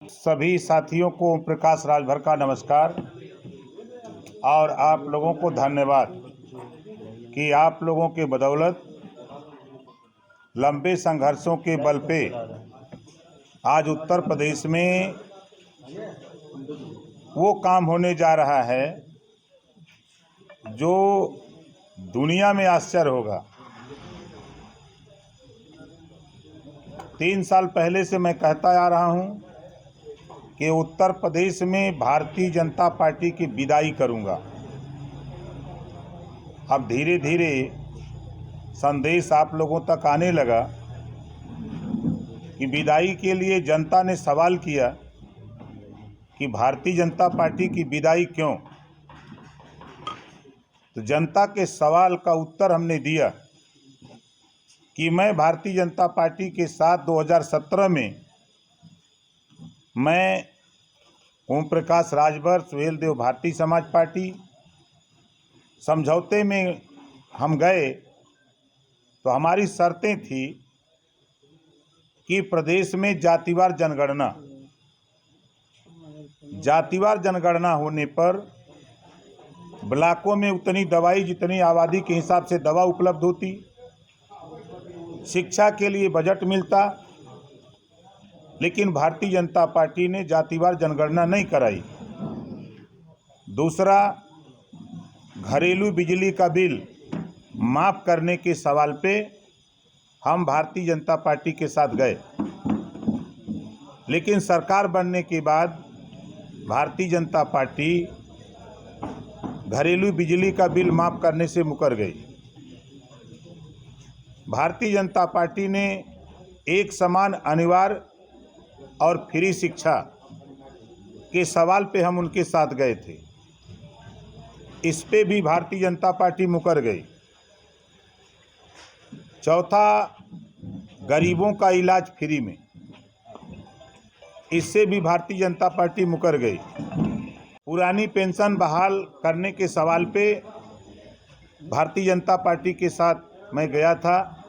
सभी साथियों को ओम प्रकाश राजभर का नमस्कार और आप लोगों को धन्यवाद कि आप लोगों के बदौलत लंबे संघर्षों के बल पे आज उत्तर प्रदेश में वो काम होने जा रहा है जो दुनिया में आश्चर्य होगा। 3 साल पहले से मैं कहता आ रहा हूं कि उत्तर प्रदेश में भारतीय जनता पार्टी की विदाई करूंगा। अब धीरे धीरे संदेश आप लोगों तक आने लगा कि विदाई के लिए जनता ने सवाल किया कि भारतीय जनता पार्टी की विदाई क्यों। तो जनता के सवाल का उत्तर हमने दिया कि मैं भारतीय जनता पार्टी के साथ 2017 में मैं ओम प्रकाश राजभर, सुहेल देव भारतीय समाज पार्टी समझौते में हम गए तो हमारी शर्तें थी कि प्रदेश में जातिवार जनगणना होने पर ब्लॉकों में उतनी दवाई जितनी आबादी के हिसाब से दवा उपलब्ध होती, शिक्षा के लिए बजट मिलता, लेकिन भारतीय जनता पार्टी ने जातिवार जनगणना नहीं कराई। दूसरा, घरेलू बिजली का बिल माफ़ करने के सवाल पे हम भारतीय जनता पार्टी के साथ गए, लेकिन सरकार बनने के बाद भारतीय जनता पार्टी घरेलू बिजली का बिल माफ़ करने से मुकर गई। भारतीय जनता पार्टी ने एक समान अनिवार्य और फ्री शिक्षा के सवाल पे हम उनके साथ गए थे, इस पे भी भारतीय जनता पार्टी मुकर गई। चौथा, गरीबों का इलाज फ्री में, इससे भी भारतीय जनता पार्टी मुकर गई। पुरानी पेंशन बहाल करने के सवाल पे भारतीय जनता पार्टी के साथ मैं गया था,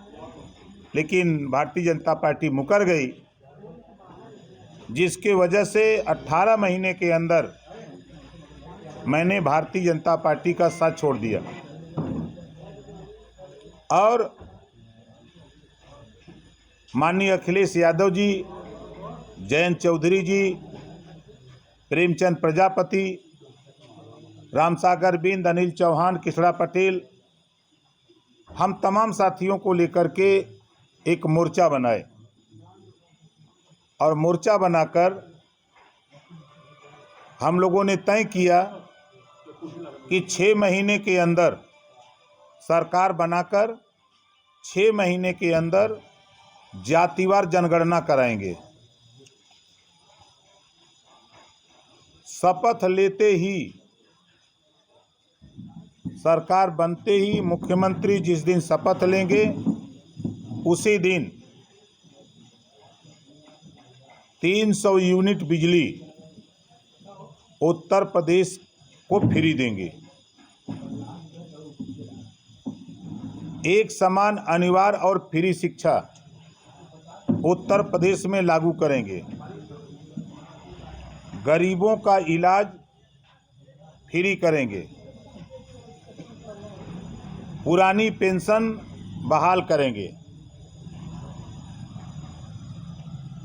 लेकिन भारतीय जनता पार्टी मुकर गई, जिसके वजह से 18 महीने के अंदर मैंने भारतीय जनता पार्टी का साथ छोड़ दिया। और माननीय अखिलेश यादव जी, जयंत चौधरी जी, प्रेमचंद प्रजापति, रामसागर बिंद, अनिल चौहान, किशोर पटेल, हम तमाम साथियों को लेकर के एक मोर्चा बनाए और मोर्चा बनाकर हम लोगों ने तय किया कि 6 महीने के अंदर सरकार बनाकर 6 महीने के अंदर जातिवार जनगणना कराएंगे। शपथ लेते ही, सरकार बनते ही मुख्यमंत्री जिस दिन शपथ लेंगे उसी दिन 300 यूनिट बिजली उत्तर प्रदेश को फ्री देंगे। एक समान अनिवार्य और फ्री शिक्षा उत्तर प्रदेश में लागू करेंगे। गरीबों का इलाज फ्री करेंगे। पुरानी पेंशन बहाल करेंगे।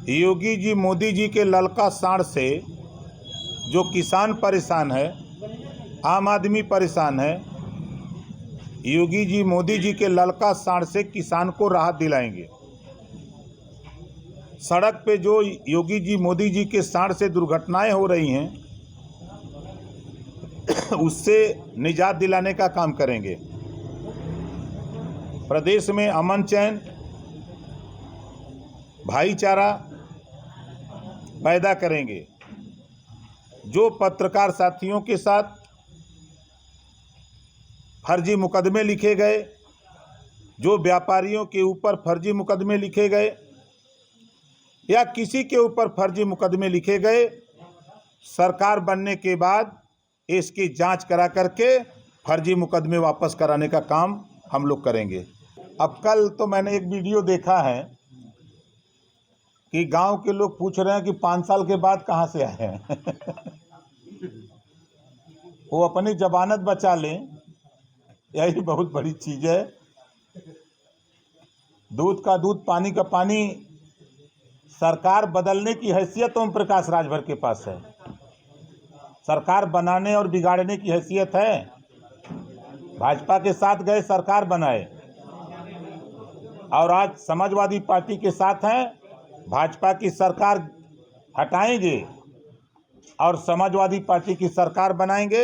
योगी जी, मोदी जी के ललका साड़ से जो किसान परेशान है, आम आदमी परेशान है, योगी जी, मोदी जी के ललका साड़ से किसान को राहत दिलाएंगे। सड़क पे जो योगी जी, मोदी जी के साड़ से दुर्घटनाएं हो रही हैं, उससे निजात दिलाने का काम करेंगे। प्रदेश में अमन चैन, भाईचारा पैदा करेंगे। जो पत्रकार साथियों के साथ फर्जी मुकदमे लिखे गए, जो व्यापारियों के ऊपर फर्जी मुकदमे लिखे गए या किसी के ऊपर फर्जी मुकदमे लिखे गए, सरकार बनने के बाद इसकी जांच करा करके फर्जी मुकदमे वापस कराने का काम हम लोग करेंगे। अब कल तो मैंने एक वीडियो देखा है कि गांव के लोग पूछ रहे हैं कि 5 साल के बाद कहां से आए हैं। वो अपनी जमानत बचा लें, यही बहुत बड़ी चीज़ है। दूध का दूध, पानी का पानी, सरकार बदलने की हैसियत ओम प्रकाश राजभर के पास है। सरकार बनाने और बिगाड़ने की हैसियत है। भाजपा के साथ गए, सरकार बनाए, और आज समाजवादी पार्टी के साथ हैं। भाजपा की सरकार हटाएंगे और समाजवादी पार्टी की सरकार बनाएंगे।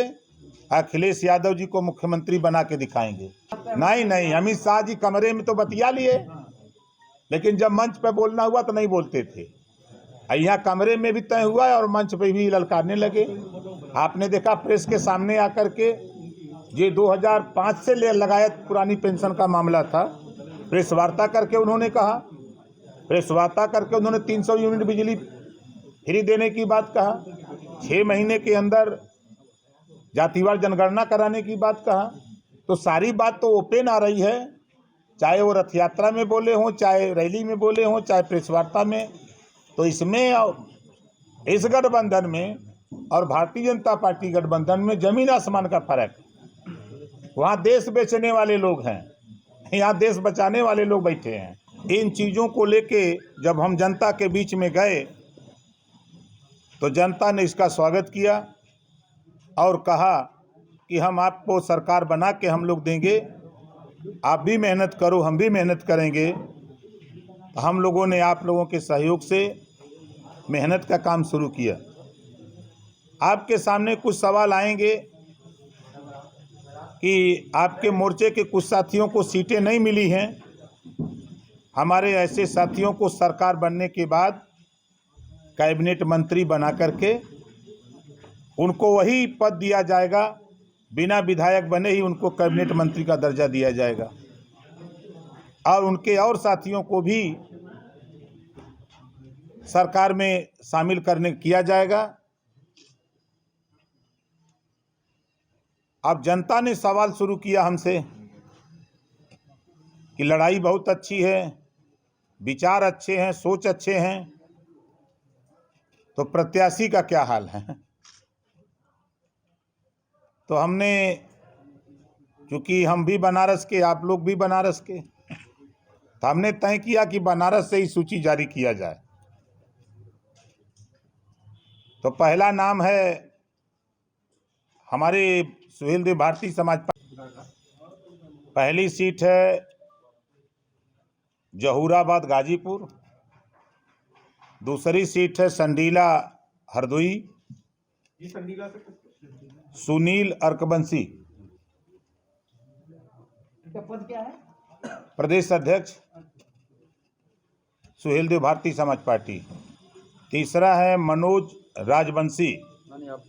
अखिलेश यादव जी को मुख्यमंत्री बना के दिखाएंगे। नहीं, अमित शाह जी कमरे में तो बतिया लिए, लेकिन जब मंच पे बोलना हुआ तो नहीं बोलते थे। यहाँ कमरे में भी तय हुआ और मंच पे भी ललकारने लगे। आपने देखा प्रेस के सामने आकर के, ये 2005 से ले लगाया पुरानी पेंशन का मामला था, प्रेस वार्ता करके उन्होंने कहा, प्रेस वार्ता करके उन्होंने 300 यूनिट बिजली फ्री देने की बात कहा, 6 महीने के अंदर जातिवार जनगणना कराने की बात कहा। तो सारी बात तो ओपन आ रही है, चाहे वो रथ यात्रा में बोले हों, चाहे रैली में बोले हों, चाहे प्रेस वार्ता में। तो इसमें, इस गठबंधन में और भारतीय जनता पार्टी गठबंधन में जमीन आसमान का फर्क। वहाँ देश बेचने वाले लोग हैं, यहाँ देश बचाने वाले लोग बैठे हैं। इन चीज़ों को लेके जब हम जनता के बीच में गए तो जनता ने इसका स्वागत किया और कहा कि हम आपको सरकार बना के हम लोग देंगे, आप भी मेहनत करो, हम भी मेहनत करेंगे। हम लोगों ने आप लोगों के सहयोग से मेहनत का काम शुरू किया। आपके सामने कुछ सवाल आएंगे कि आपके मोर्चे के कुछ साथियों को सीटें नहीं मिली हैं। हमारे ऐसे साथियों को सरकार बनने के बाद कैबिनेट मंत्री बना करके उनको वही पद दिया जाएगा, बिना विधायक बने ही उनको कैबिनेट मंत्री का दर्जा दिया जाएगा, और उनके और साथियों को भी सरकार में शामिल किया जाएगा। अब जनता ने सवाल शुरू किया हमसे कि लड़ाई बहुत अच्छी है, विचार अच्छे हैं, सोच अच्छे हैं, तो प्रत्याशी का क्या हाल है। तो हमने, चूँकि हम भी बनारस के, आप लोग भी बनारस के, तो हमने तय किया कि बनारस से ही सूची जारी किया जाए। तो पहला नाम है हमारे सुहेल देव भारती समाज पार्टी। पहली सीट है जहूराबाद गाजीपुर, दूसरी सीट है संडीला हरदोई, सुनील अर्कबंसी। पद क्या है? प्रदेश अध्यक्ष सुहेल देव भारती समाज पार्टी। तीसरा है मनोज राजवंशी,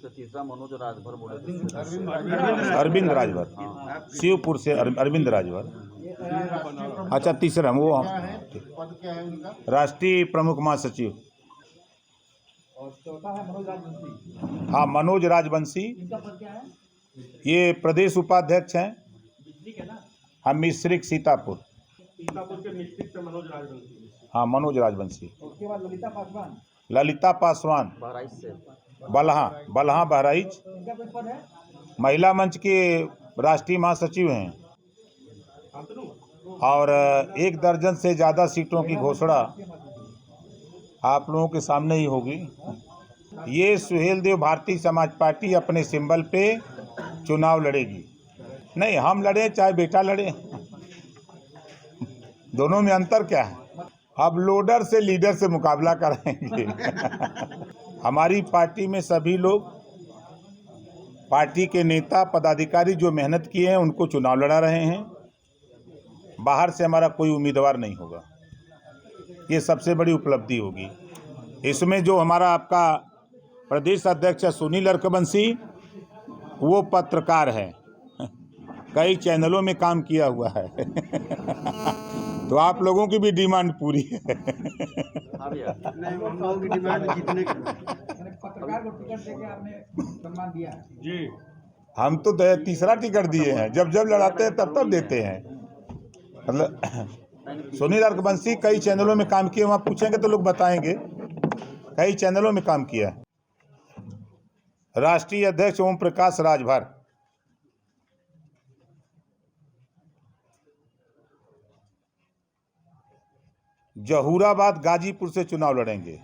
तीसरा मनोज राजभर बोले, अरविंद राजभर, शिवपुर से अरविंद राजभर। अच्छा, तीसरा वो पद क्या है उनका? राष्ट्रीय प्रमुख महासचिव। और चौथा है मनोज राजवंशी। हाँ, मनोज राजवंशी, इनका पद क्या है? ये प्रदेश उपाध्यक्ष हैं। मिस्त्री के ना? हाँ, मिश्रिक सीतापुर के मिस्त्री से मनोज राजवंशी। हाँ, मनोज राजवंशी। उसके बाद ललिता पासवान, ललिता पासवान बहराइच से। बलहा बहराइच, इनका कोई पद है? महिला मंच के राष्ट्रीय महासचिव हैं, और 1 दर्जन से ज़्यादा सीटों की घोषणा आप लोगों के सामने ही होगी। ये सुहेल देव भारती समाज पार्टी अपने सिंबल पे चुनाव लड़ेगी। नहीं, हम लड़े चाहे बेटा लड़े, दोनों में अंतर क्या है। अब लोडर से लीडर से मुकाबला करेंगे। हमारी पार्टी में सभी लोग, पार्टी के नेता पदाधिकारी जो मेहनत किए हैं उनको चुनाव लड़ा रहे हैं। बाहर से हमारा कोई उम्मीदवार नहीं होगा, ये सबसे बड़ी उपलब्धि होगी। इसमें जो हमारा आपका प्रदेश अध्यक्ष है सुनील अर्कबंसी, वो पत्रकार है, कई चैनलों में काम किया हुआ है। तो आप लोगों की भी डिमांड पूरी है। पत्रकार को टिकट देके आपने सम्मान दिया है जी। हम तो तीसरा टिकट दिए हैं, जब लड़ाते हैं तब देते हैं। मतलब सुनील अर्कबंसी कई चैनलों में काम किए, वहाँ पूछेंगे तो लोग बताएंगे, कई चैनलों में काम किया है। राष्ट्रीय अध्यक्ष ओम प्रकाश राजभर, जहूराबाद गाजीपुर से चुनाव लड़ेंगे।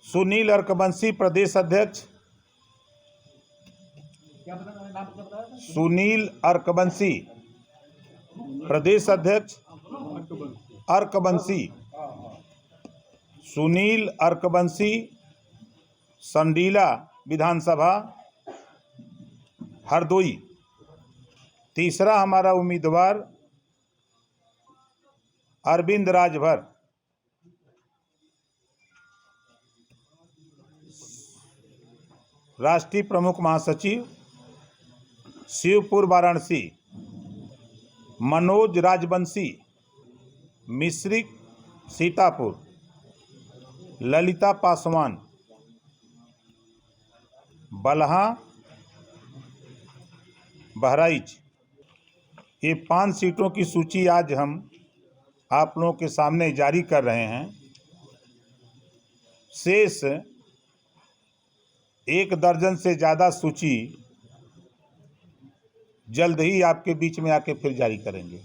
सुनील अर्कबंसी प्रदेश अध्यक्ष, क्या बताया, नाम क्या बताया? सुनील अर्कबंसी प्रदेश अध्यक्ष, अर्कबंसी, सुनील अर्कबंसी, संडीला विधानसभा हरदोई। तीसरा हमारा उम्मीदवार अरविंद राजभर, राष्ट्रीय प्रमुख महासचिव शिवपुर वाराणसी। मनोज राजबंशी, मिश्रिक सीतापुर। ललिता पासवान, बलहा बहराइच। ये 5 सीटों की सूची आज हम आप लोगों के सामने जारी कर रहे हैं। शेष 1 दर्जन से ज़्यादा सूची जल्द ही आपके बीच में आके फिर जारी करेंगे।